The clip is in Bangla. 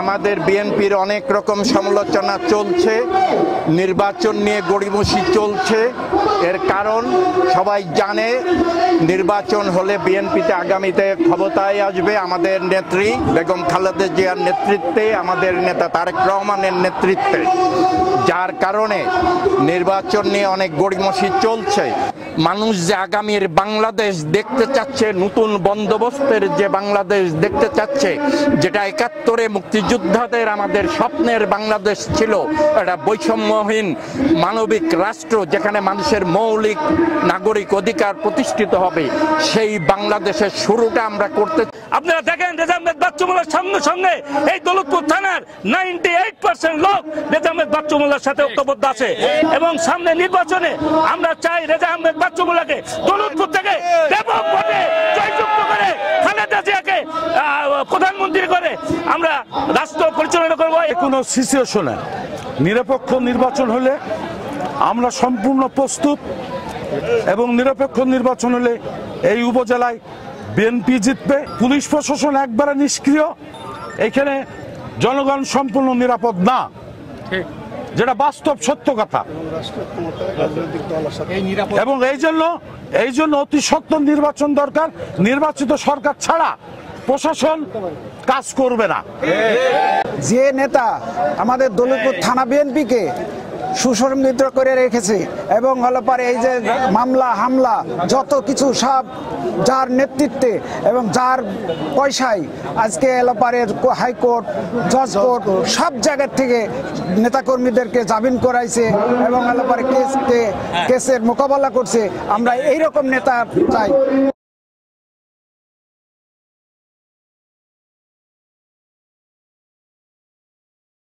আমাদের বিএনপির অনেক রকম সমালোচনা চলছে, নির্বাচন নিয়ে গড়িমসি চলছে। এর কারণ সবাই জানে নির্বাচন হলে বিএনপিতে আগামীতে ক্ষমতায় আসবে আমাদের নেত্রী বেগম খালেদা জিয়ার নেতৃত্বে, আমাদের নেতা তারেক রহমানের নেতৃত্বে, যার কারণে নির্বাচন নিয়ে অনেক গড়িমসি চলছে। মানুষ যে আগামীর বাংলাদেশ দেখতে চাচ্ছে, নতুন বন্দোবস্তের যে বাংলাদেশ দেখতে চাচ্ছে, যেটা ৭১-এ মুক্তিযোদ্ধাদের আমাদের স্বপ্নের বাংলাদেশ ছিল, একটা বৈষম্যহীন মানবিক রাষ্ট্র যেখানে মানুষের মৌলিক নাগরিক অধিকার প্রতিষ্ঠিত হবে, সেই বাংলাদেশের শুরুটা আমরা করতে। আপনারা দেখেন রেজা আহমেদ বাচ্চু মোল্লার সঙ্গে এই দৌলতপুর থানার 98% লোক রেজা আহমেদ বাচ্চু মোল্লার সাথে ঐক্যবদ্ধ আছে এবং সামনে নির্বাচনে আমরা চাই রেজা আহমেদ বাচ্চু মোল্লাকে দৌলতপুর থেকে ব্যাপক ভোটে জয়যুক্ত করে খালেদা জিয়াকে প্রধানমন্ত্রী করে আমরা রাষ্ট্র পরিচালনা করব। কোনো সিচুয়েশনে নিরপেক্ষ নির্বাচন হলে আমরা সম্পূর্ণ প্রস্তুত এবং নিরপেক্ষ নির্বাচন হলে এই উপজেলায় বিএনপি জিতবে। পুলিশ প্রশাসন একবারে নিষ্ক্রিয়, এখানে জনগণ সম্পূর্ণ নিরাপদ না, যেটা বাস্তব সত্য কথা। এবং এই জন্য অতি সত্বর নির্বাচন দরকার। নির্বাচিত সরকার ছাড়া প্রশাসন কাজ করবে না। যে নেতা আমাদের দৌলতপুর থানা বিএনপিকে সুসংগঠিত করে রেখেছে এবং হলো পারে এই যে মামলা হামলা যত কিছু সব যার নেতৃত্বে এবং যার পয়সায় আজকে এলো পারে হাইকোর্ট, জজ কোর্ট সব জায়গার থেকে নেতাকর্মীদেরকে জামিন করাইছে এবং এলো পারে কেসের মোকাবেলা করছে। আমরা এইরকম নেতা চাই।